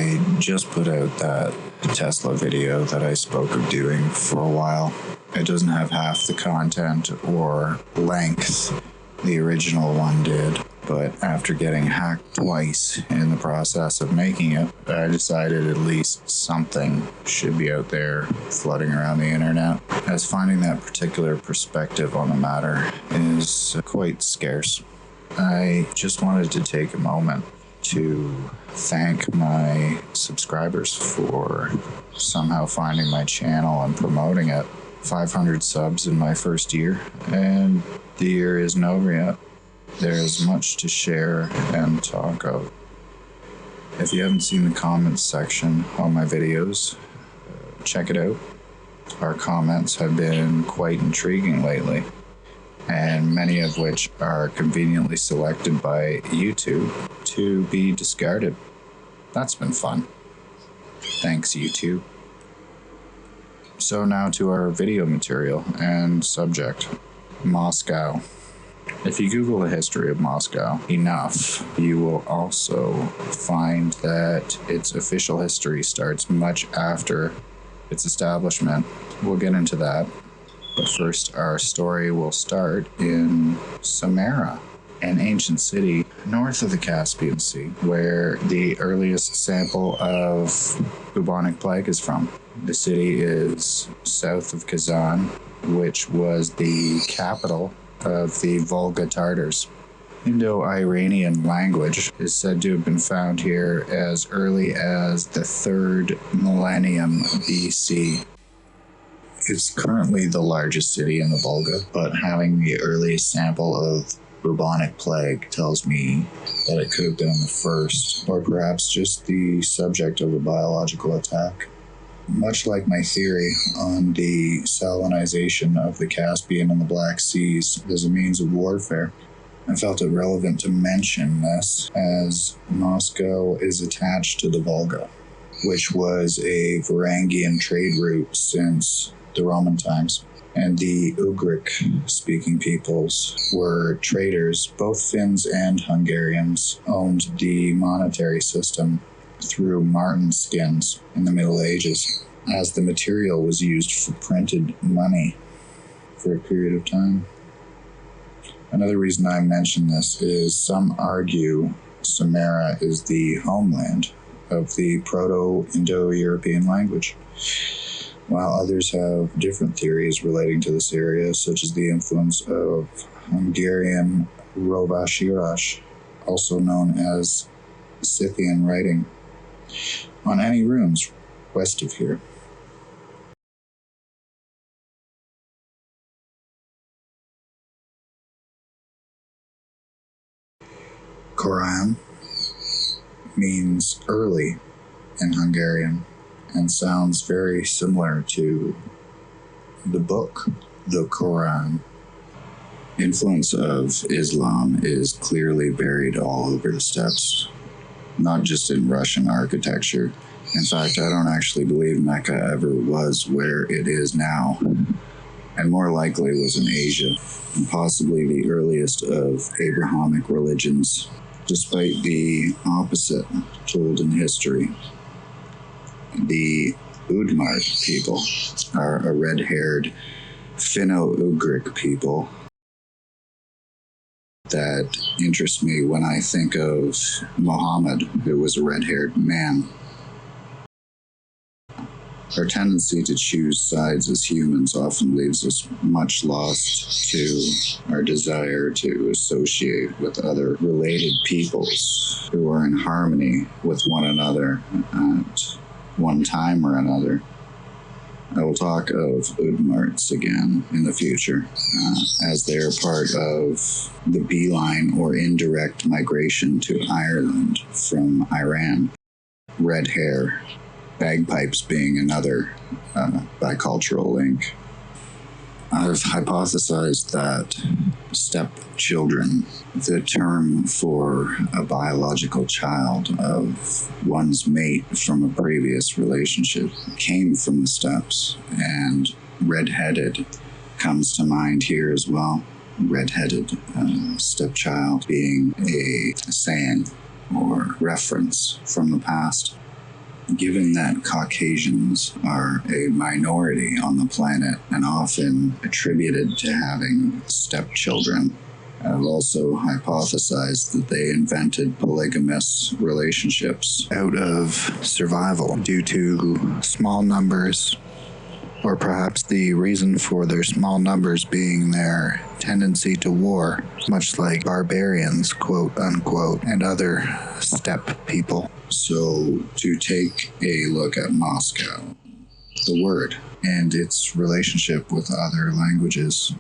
I just put out that Tesla video that I spoke of doing for a while. It doesn't have half the content or length the original one did, but after getting hacked twice in the process of making it, I decided at least something should be out there floating around the internet, as finding that particular perspective on the matter is quite scarce. I just wanted to take a moment to thank my subscribers for somehow finding my channel and promoting it. 500 subs in my first year, and the year isn't over yet. There's much to share and talk of. If you haven't seen the comments section on my videos, check it out. Our comments have been quite intriguing lately, and many of which are conveniently selected by YouTube to be discarded. That's been fun. Thanks, YouTube. So now to our video material and subject, Moscow. If you Google the history of Moscow enough, you will also find that its official history starts much after its establishment. We'll get into that. But first, our story will start in Samara, an ancient city north of the Caspian Sea, where the earliest sample of bubonic plague is from. The city is south of Kazan, which was the capital of the Volga Tartars. Indo-Iranian language is said to have been found here as early as the 3rd millennium BC. It's currently the largest city in the Volga, but having the earliest sample of bubonic plague tells me that it could have been the first, or perhaps just the subject of a biological attack. Much like my theory on the salinization of the Caspian and the Black Seas as a means of warfare, I felt it relevant to mention this as Moscow is attached to the Volga, which was a Varangian trade route since the Roman times. And the Ugric-speaking peoples were traders. Both Finns and Hungarians owned the monetary system through marten skins in the Middle Ages, as the material was used for printed money for a period of time. Another reason I mention this is some argue Samara is the homeland of the Proto-Indo-European language, while others have different theories relating to this area, such as the influence of Hungarian Rovashirash, also known as Scythian writing, on any ruins west of here. Koran means early in Hungarian and sounds very similar to the book, the Quran. Influence of Islam is clearly buried all over the steppes, not just in Russian architecture. In fact, I don't actually believe Mecca ever was where it is now, and more likely was in Asia, and possibly the earliest of Abrahamic religions, despite the opposite told in history. The Udmurt people are a red-haired Finno-Ugric people that interest me when I think of Muhammad, who was a red-haired man. Our tendency to choose sides as humans often leaves us much lost to our desire to associate with other related peoples who are in harmony with one another at one time or another. I will talk of Udmurts again in the future, as they are part of the beeline or indirect migration to Ireland from Iran. Red hair, bagpipes being another bicultural link. I've hypothesized that stepchildren, the term for a biological child of one's mate from a previous relationship, came from the steppes, and red-headed comes to mind here as well. Red-headed stepchild being a saying or reference from the past. Given that Caucasians are a minority on the planet and often attributed to having stepchildren, I've also hypothesized that they invented polygamous relationships out of survival due to small numbers, or perhaps the reason for their small numbers being their tendency to war, much like barbarians, quote unquote, and other steppe people. So, to take a look at Moscow, the word, and its relationship with other languages.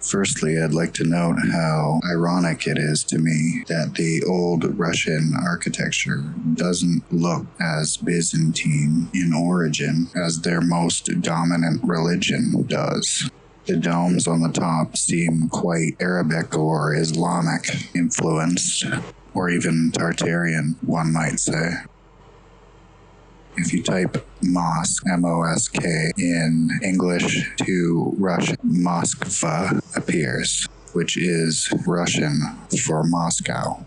Firstly, I'd like to note how ironic it is to me that the old Russian architecture doesn't look as Byzantine in origin as their most dominant religion does. The domes on the top seem quite Arabic or Islamic influenced, or even Tartarian, one might say. If you type Mosk, M-O-S-K, in English to Russian, Moskva appears, which is Russian for Moscow.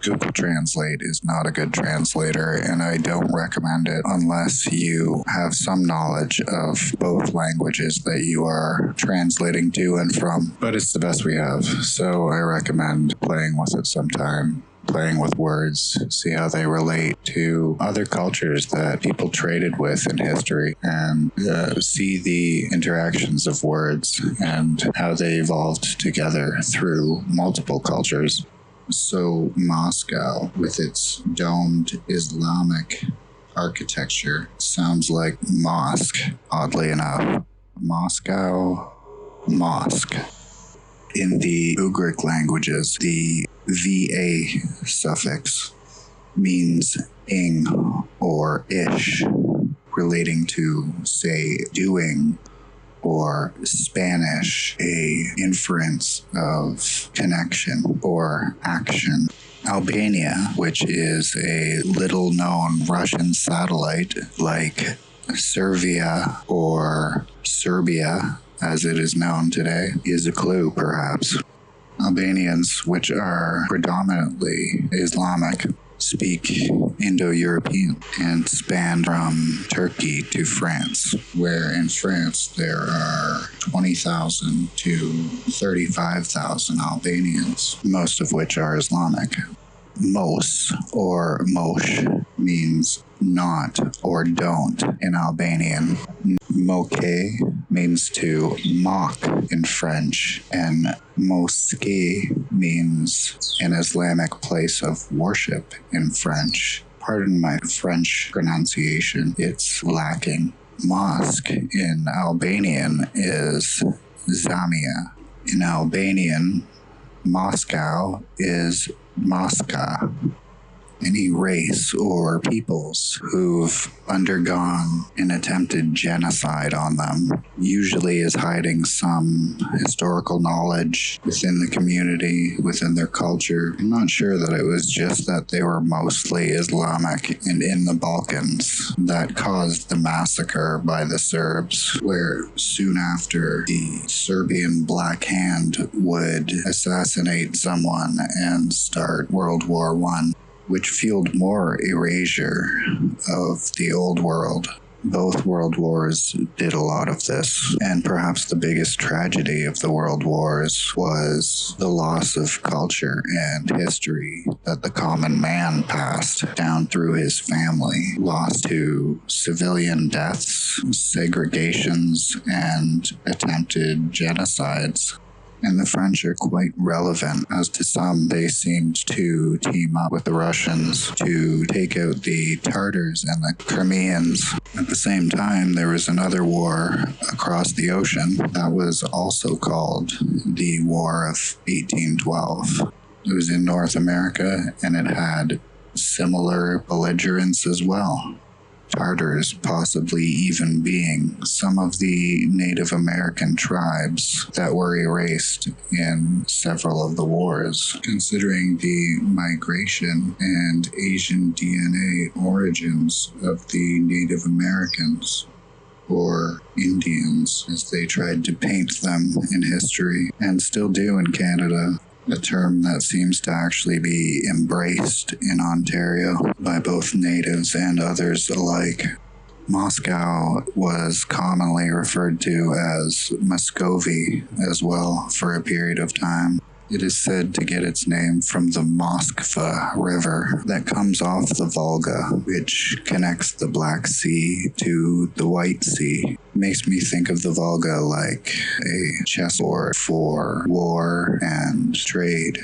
Google Translate is not a good translator, and I don't recommend it unless you have some knowledge of both languages that you are translating to and from. But it's the best we have, so I recommend playing with it sometime. Playing with words, see how they relate to other cultures that people traded with in history, and see the interactions of words and how they evolved together through multiple cultures. So Moscow, with its domed Islamic architecture, sounds like mosque, oddly enough. Moscow, mosque. In the Ugric languages, the VA suffix means ing or ish, relating to, say, doing, or Spanish, a inference of connection or action. Albania, which is a little-known Russian satellite like Servia or Serbia, as it is known today, is a clue, perhaps. Albanians, which are predominantly Islamic, speak Indo-European and span from Turkey to France, where in France there are 20,000 to 35,000 Albanians, most of which are Islamic. Mos, or mosh, means not or don't in Albanian. Moke means to mock in French, and mosque means an Islamic place of worship in French. Pardon my French pronunciation, it's lacking. Mosque in Albanian is Zamia. In Albanian, Moscow is Mosca. Any race or peoples who've undergone an attempted genocide on them usually is hiding some historical knowledge within the community, within their culture. I'm not sure that it was just that they were mostly Islamic and in the Balkans that caused the massacre by the Serbs, where soon after the Serbian Black Hand would assassinate someone and start World War I, which fueled more erasure of the old world. Both world wars did a lot of this, and perhaps the biggest tragedy of the world wars was the loss of culture and history that the common man passed down through his family, lost to civilian deaths, segregations, and attempted genocides. And the French are quite relevant, as to some they seemed to team up with the Russians to take out the Tartars and the Crimeans. At the same time, there was another war across the ocean that was also called the War of 1812. It was in North America, and it had similar belligerents as well. Tartars possibly even being some of the Native American tribes that were erased in several of the wars. Considering the migration and Asian DNA origins of the Native Americans, or Indians, as they tried to paint them in history, and still do in Canada, a term that seems to actually be embraced in Ontario by both natives and others alike. Moscow was commonly referred to as Muscovy as well for a period of time. It is said to get its name from the Moskva River that comes off the Volga, which connects the Black Sea to the White Sea. Makes me think of the Volga like a chessboard for war and trade.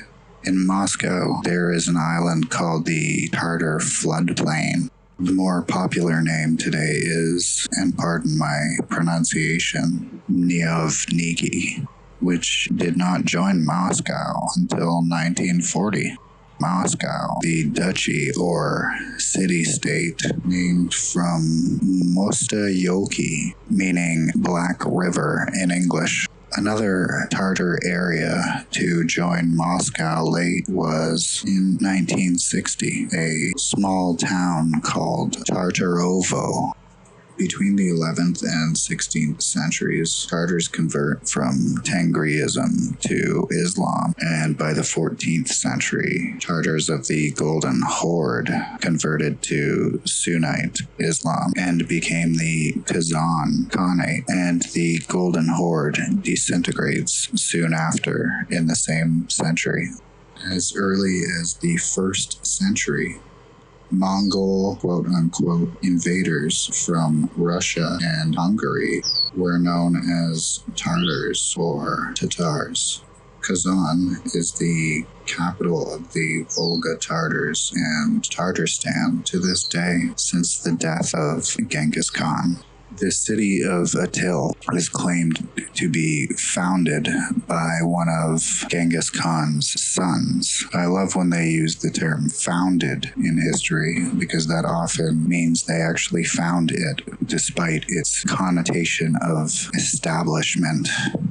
In Moscow, there is an island called the Tartar floodplain. The more popular name today is, and pardon my pronunciation, Nyevniki, which did not join Moscow until 1940. Moscow, the duchy or city-state named from Mostoyoki, meaning Black River in English. Another Tartar area to join Moscow late was in 1960, a small town called Tartarovo. Between the 11th and 16th centuries, Tartars convert from Tengriism to Islam, and by the 14th century, Tartars of the Golden Horde converted to Sunnite Islam and became the Kazan Khanate, and the Golden Horde disintegrates soon after in the same century. As early as the 1st century, Mongol, quote-unquote, invaders from Russia and Hungary were known as Tartars or Tatars. Kazan is the capital of the Volga Tartars and Tatarstan to this day since the death of Genghis Khan. The city of Atil is claimed to be founded by one of Genghis Khan's sons. I love when they use the term founded in history because that often means they actually found it, despite its connotation of establishment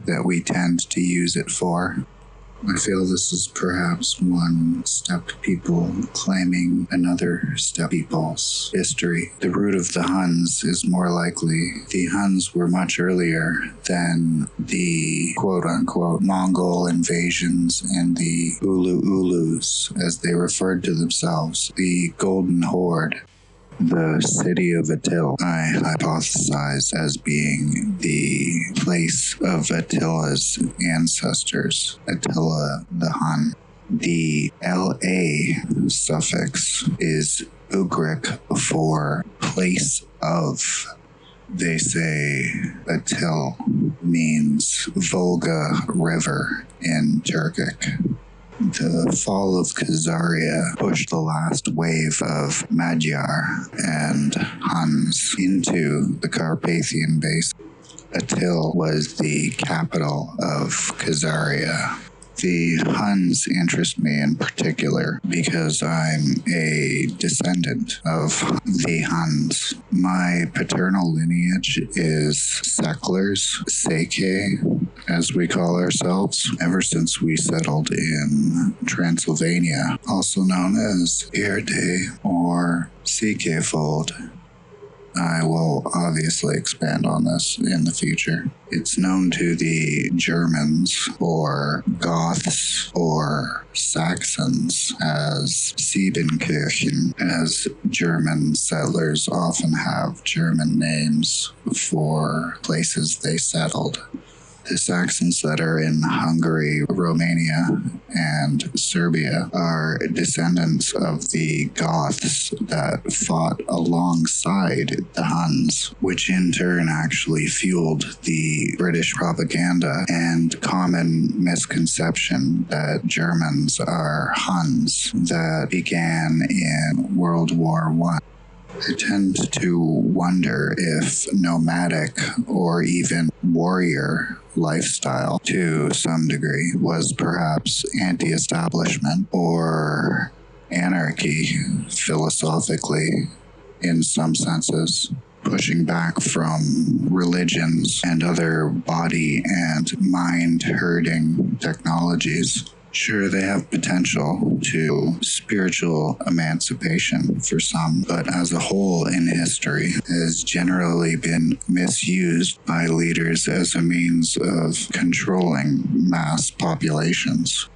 that we tend to use it for. I feel this is perhaps one steppe people claiming another steppe people's history. The root of the Huns is more likely. The Huns were much earlier than the quote-unquote Mongol invasions and the Ulu-Ulus, as they referred to themselves, the Golden Horde. The city of Atil, I hypothesize as being the place of Attila's ancestors, Attila the Hun. The LA suffix is Ugric for place of. They say Atil means Volga River in Turkic. The fall of Khazaria pushed the last wave of Magyar and Huns into the Carpathian Basin. Atil was the capital of Khazaria. The Huns interest me in particular because I'm a descendant of the Huns. My paternal lineage is Settlers, Seke, as we call ourselves, ever since we settled in Transylvania, also known as Herde or Sekefold. I will obviously expand on this in the future. It's known to the Germans or Goths or Saxons as Siebenkirchen, as German settlers often have German names for places they settled. The Saxons that are in Hungary, Romania, and Serbia are descendants of the Goths that fought alongside the Huns, which in turn actually fueled the British propaganda and common misconception that Germans are Huns that began in World War I. I tend to wonder if nomadic or even warrior lifestyle to some degree was perhaps anti-establishment or anarchy philosophically in some senses, pushing back from religions and other body and mind herding technologies. Sure, they have potential to spiritual emancipation for some, but as a whole in history has generally been misused by leaders as a means of controlling mass populations.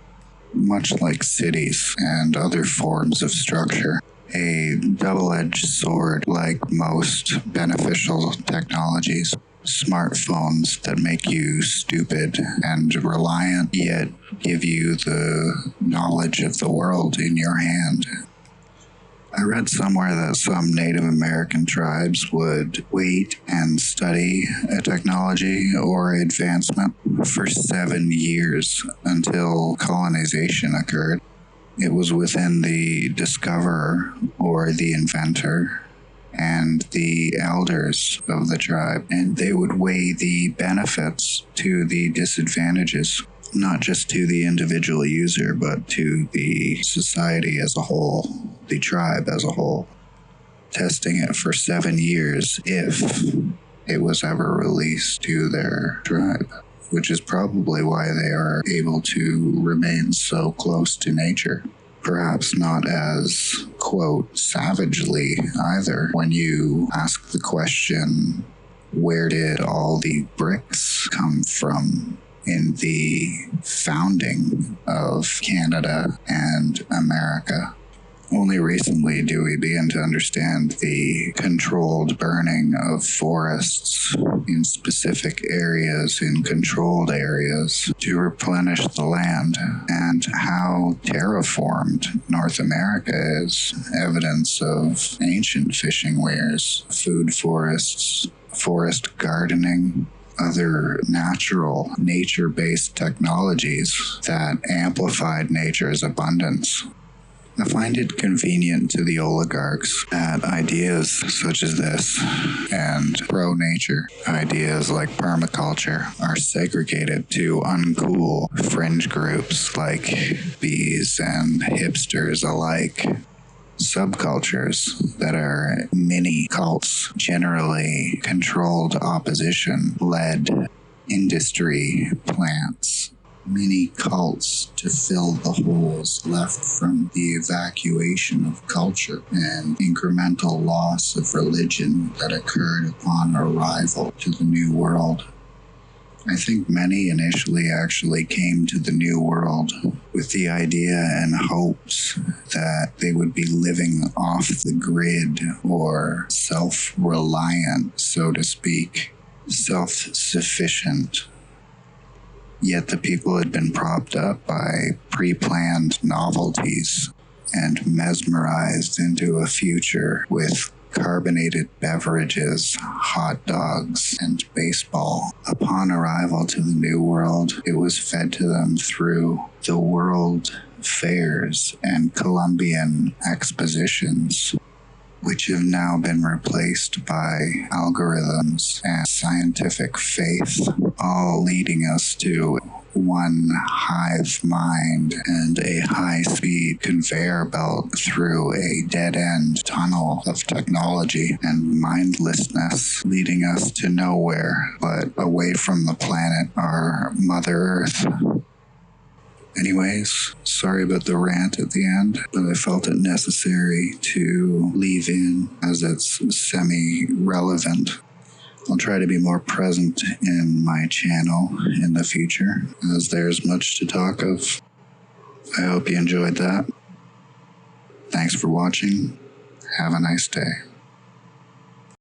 much like cities and other forms of structure. A double-edged sword like most beneficial technologies. Smartphones that make you stupid and reliant, yet give you the knowledge of the world in your hand. I read somewhere that some Native American tribes would wait and study a technology or advancement for 7 years until colonization occurred. It was within the discoverer or the inventor and the elders of the tribe, and they would weigh the benefits to the disadvantages, not just to the individual user, but to the society as a whole, the tribe as a whole, testing it for 7 years if it was ever released to their tribe, which is probably why they are able to remain so close to nature. Perhaps not as, quote, savagely either. When you ask the question, where did all the bricks come from in the founding of Canada and America? Only recently do we begin to understand the controlled burning of forests in specific areas, in controlled areas, to replenish the land, and how terraformed North America is. Evidence of ancient fishing weirs, food forests, forest gardening, other natural, nature-based technologies that amplified nature's abundance. I find it convenient to the oligarchs that ideas such as this and pro-nature ideas like permaculture are segregated to uncool fringe groups like bees and hipsters alike. Subcultures that are mini cults, generally controlled opposition-led industry plants. Mini cults to fill the holes left from the evacuation of culture and incremental loss of religion that occurred upon arrival to the New World. I think many initially actually came to the New World with the idea and hopes that they would be living off the grid or self-reliant, so to speak, self-sufficient. Yet the people had been propped up by pre-planned novelties and mesmerized into a future with carbonated beverages, hot dogs, and baseball. Upon arrival to the New World, it was fed to them through the world fairs and Columbian expositions, which have now been replaced by algorithms and scientific faith, all leading us to one hive mind and a high-speed conveyor belt through a dead-end tunnel of technology and mindlessness, leading us to nowhere but away from the planet, our Mother Earth. Anyways, sorry about the rant at the end, but I felt it necessary to leave in as it's semi-relevant. I'll try to be more present in my channel in the future, as there's much to talk of. I hope you enjoyed that. Thanks for watching. Have a nice day.